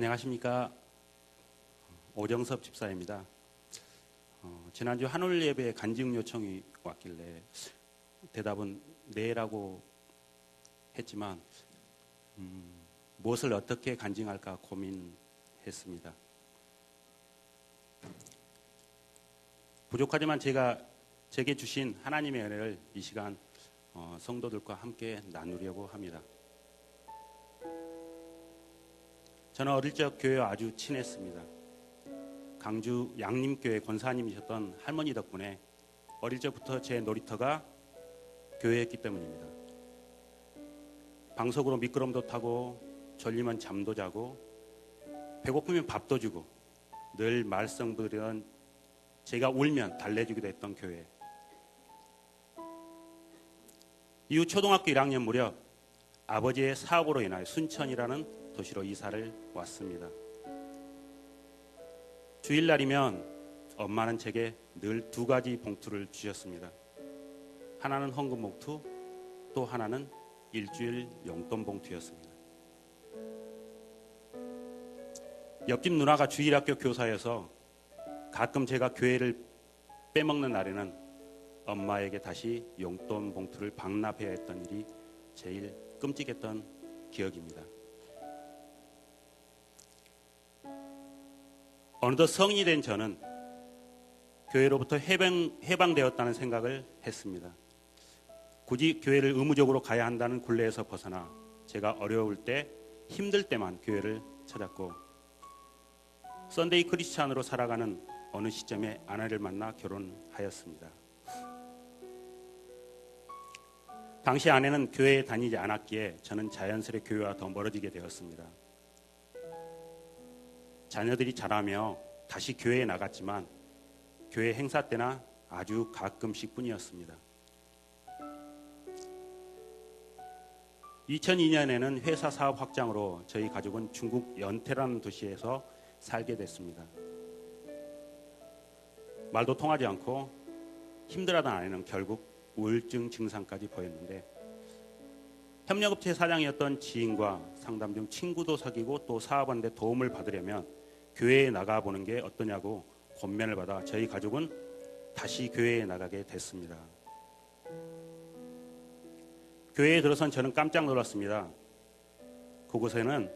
안녕하십니까. 오정섭 집사입니다. 지난주 한올 예배에 간증 요청이 왔길래 대답은 네라고 했지만 무엇을 어떻게 간증할까 고민했습니다. 부족하지만 제게 주신 하나님의 은혜를 이 시간 성도들과 함께 나누려고 합니다. 저는 어릴 적 교회와 아주 친했습니다. 강주 양림교회 권사님이셨던 할머니 덕분에 어릴 적부터 제 놀이터가 교회였기 때문입니다. 방석으로 미끄럼도 타고 졸리면 잠도 자고 배고프면 밥도 주고 늘 말썽 부리던 제가 울면 달래주기도 했던 교회. 이후 초등학교 1학년 무렵 아버지의 사업으로 인하여 순천이라는 도시로 이사를 왔습니다. 주일날이면 엄마는 제게 늘 두 가지 봉투를 주셨습니다. 하나는 헌금 봉투, 또 하나는 일주일 용돈 봉투였습니다. 옆집 누나가 주일학교 교사여서 가끔 제가 교회를 빼먹는 날에는 엄마에게 다시 용돈 봉투를 반납해야 했던 일이 제일 끔찍했던 기억입니다. 어느덧 성인이 된 저는 교회로부터 해방되었다는 생각을 했습니다. 굳이 교회를 의무적으로 가야 한다는 굴레에서 벗어나 제가 어려울 때, 힘들 때만 교회를 찾았고 썬데이 크리스찬으로 살아가는 어느 시점에 아내를 만나 결혼하였습니다. 당시 아내는 교회에 다니지 않았기에 저는 자연스레 교회와 더 멀어지게 되었습니다. 자녀들이 자라며 다시 교회에 나갔지만 교회 행사 때나 아주 가끔씩 뿐이었습니다. 2002년에는 회사 사업 확장으로 저희 가족은 중국 연태라는 도시에서 살게 됐습니다. 말도 통하지 않고 힘들어하던 아내는 결국 우울증 증상까지 보였는데 협력업체 사장이었던 지인과 상담 중 친구도 사귀고 또 사업하는데 도움을 받으려면 교회에 나가보는 게 어떠냐고 권면을 받아 저희 가족은 다시 교회에 나가게 됐습니다. 교회에 들어선 저는 깜짝 놀랐습니다. 그곳에는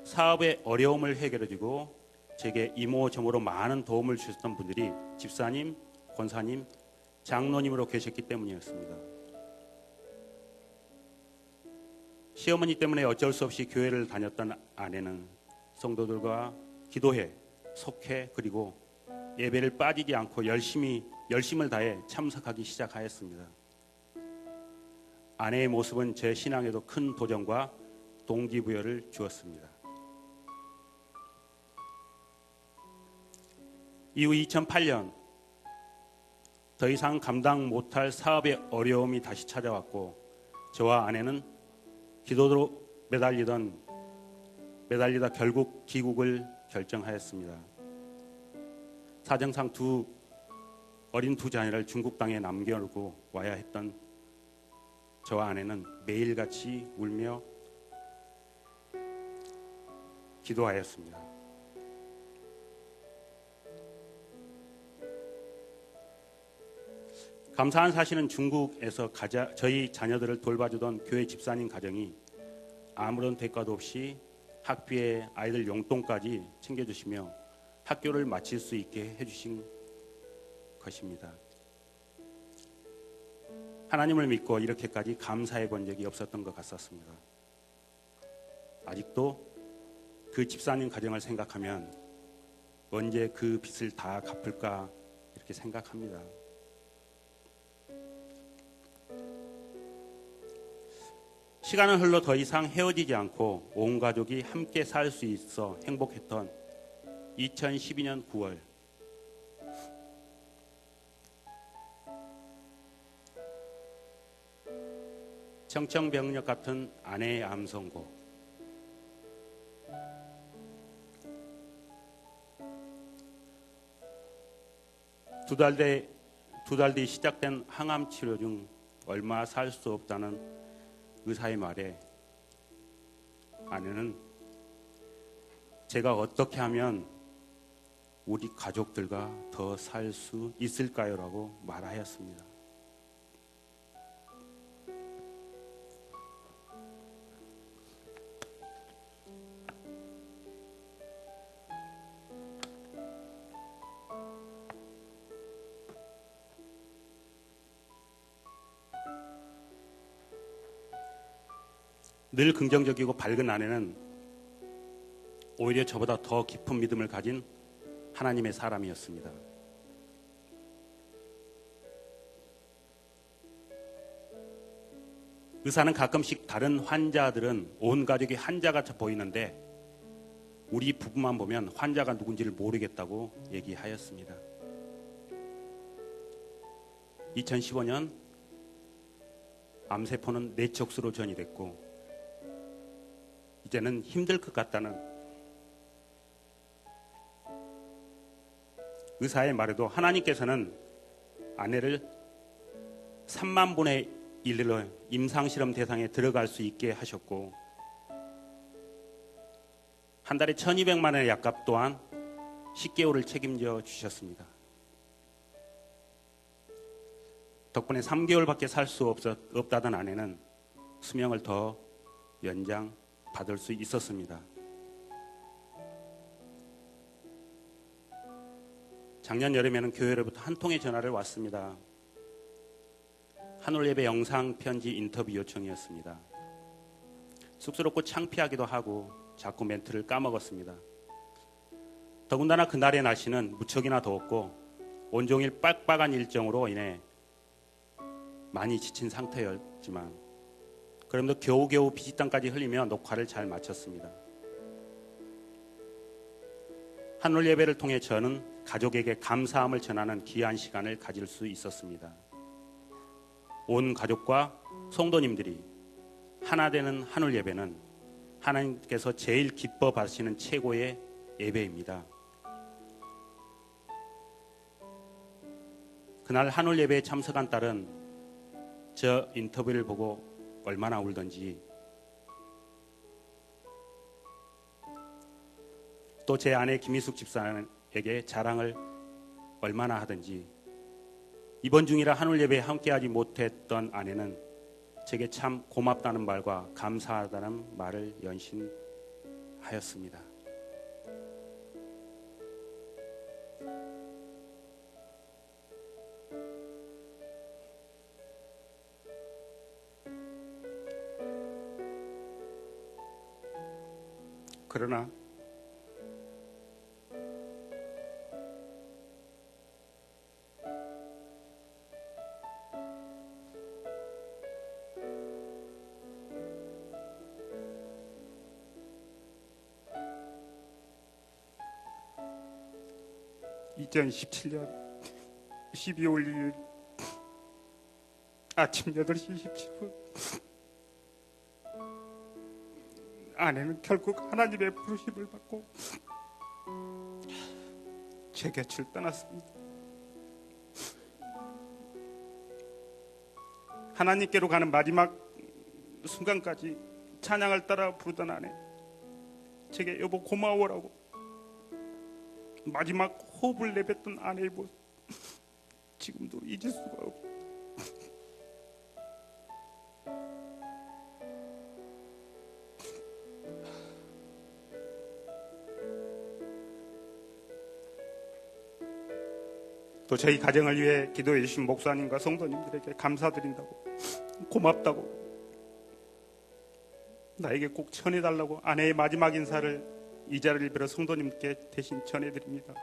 사업의 어려움을 해결해주고 제게 이모저모로 많은 도움을 주셨던 분들이 집사님, 권사님, 장로님으로 계셨기 때문이었습니다. 시어머니 때문에 어쩔 수 없이 교회를 다녔던 아내는 성도들과 기도회, 속회 그리고 예배를 빠지지 않고 열심을 다해 참석하기 시작하였습니다. 아내의 모습은 제 신앙에도 큰 도전과 동기부여를 주었습니다. 이후 2008년 더 이상 감당 못할 사업의 어려움이 다시 찾아왔고 저와 아내는 기도로 매달리다 결국 귀국을 결정하였습니다. 사정상 어린 두 자녀를 중국 땅에 남겨놓고 와야 했던 저와 아내는 매일같이 울며 기도하였습니다. 감사한 사실은 중국에서 저희 자녀들을 돌봐주던 교회 집사님 가정이 아무런 대가도 없이 학비에 아이들 용돈까지 챙겨주시며 학교를 마칠 수 있게 해주신 것입니다. 하나님을 믿고 이렇게까지 감사해 본 적이 없었던 것 같았습니다. 아직도 그 집사님 가정을 생각하면 언제 그 빚을 다 갚을까 이렇게 생각합니다. 시간은 흘러 더 이상 헤어지지 않고 온 가족이 함께 살 수 있어 행복했던 2012년 9월 청천벽력 같은 아내의 암 선고, 두 달 뒤 시작된 항암 치료 중 얼마 살 수 없다는 의사의 말에 아내는 제가 어떻게 하면 우리 가족들과 더 살 수 있을까요? 라고 말하였습니다. 늘 긍정적이고 밝은 아내는 오히려 저보다 더 깊은 믿음을 가진 하나님의 사람이었습니다. 의사는 가끔씩 다른 환자들은 온 가족이 환자같이 보이는데 우리 부부만 보면 환자가 누군지를 모르겠다고 얘기하였습니다. 2015년 암세포는 뇌척수로 전이됐고 이제는 힘들 것 같다는 의사의 말에도 하나님께서는 아내를 3만 분의 1로 임상실험 대상에 들어갈 수 있게 하셨고 한 달에 1200만 원의 약값 또한 10개월을 책임져 주셨습니다. 덕분에 3개월밖에 살 수 없다던 아내는 수명을 더 연장받을 수 있었습니다. 작년 여름에는 교회로부터 한 통의 전화를 왔습니다. 한올예배 영상편지 인터뷰 요청이었습니다. 쑥스럽고 창피하기도 하고 자꾸 멘트를 까먹었습니다. 더군다나 그날의 날씨는 무척이나 더웠고 온종일 빡빡한 일정으로 인해 많이 지친 상태였지만 그럼에도 겨우겨우 피지땀까지 흘리며 녹화를 잘 마쳤습니다. 한올예배를 통해 저는 가족에게 감사함을 전하는 귀한 시간을 가질 수 있었습니다. 온 가족과 성도님들이 하나 되는 한올예배는 하나님께서 제일 기뻐 받으시는 최고의 예배입니다. 그날 한올예배에 참석한 딸은 저 인터뷰를 보고 얼마나 울던지 또 제 아내 김희숙 집사에게 자랑을 얼마나 하든지 이번 중이라 한올예배에 함께하지 못했던 아내는 제게 참 고맙다는 말과 감사하다는 말을 연신하였습니다. 그러나 (2017년 12월 1일) 아침 8시 27분 아내는 결국 하나님의 부르심을 받고 제 곁을 떠났습니다. 하나님께로 가는 마지막 순간까지 찬양을 따라 부르던 아내, 제게 여보 고마워라고 마지막 호흡을 내뱉던 아내의 모습, 지금도 잊을 수가 없어요. 또 저희 가정을 위해 기도해 주신 목사님과 성도님들에게 감사드린다고, 고맙다고, 나에게 꼭 전해달라고 아내의 마지막 인사를 이 자리를 빌어 성도님께 대신 전해드립니다.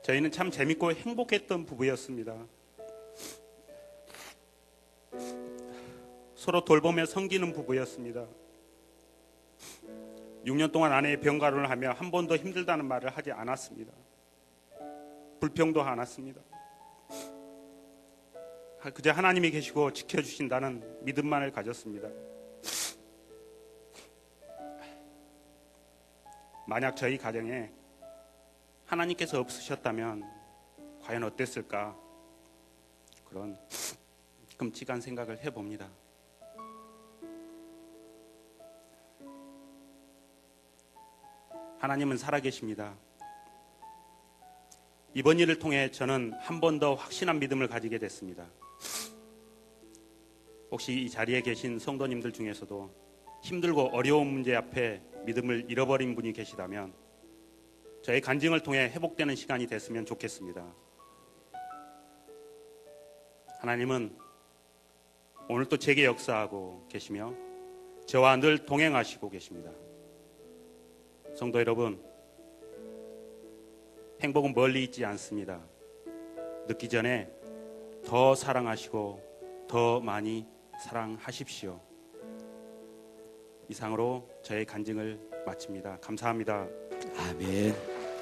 저희는 참 재밌고 행복했던 부부였습니다. 서로 돌보며 섬기는 부부였습니다. 6년 동안 아내의 병가론을 하며 한 번도 힘들다는 말을 하지 않았습니다. 불평도 않았습니다. 그저 하나님이 계시고 지켜주신다는 믿음만을 가졌습니다. 만약 저희 가정에 하나님께서 없으셨다면 과연 어땠을까? 그런 끔찍한 생각을 해봅니다. 하나님은 살아계십니다. 이번 일을 통해 저는 한 번 더 확신한 믿음을 가지게 됐습니다. 혹시 이 자리에 계신 성도님들 중에서도 힘들고 어려운 문제 앞에 믿음을 잃어버린 분이 계시다면 저의 간증을 통해 회복되는 시간이 됐으면 좋겠습니다. 하나님은 오늘 또 제게 역사하고 계시며 저와 늘 동행하시고 계십니다. 성도 여러분, 행복은 멀리 있지 않습니다. 늦기 전에 더 사랑하시고 더 많이 사랑하십시오. 이상으로 저의 간증을 마칩니다. 감사합니다. 아멘.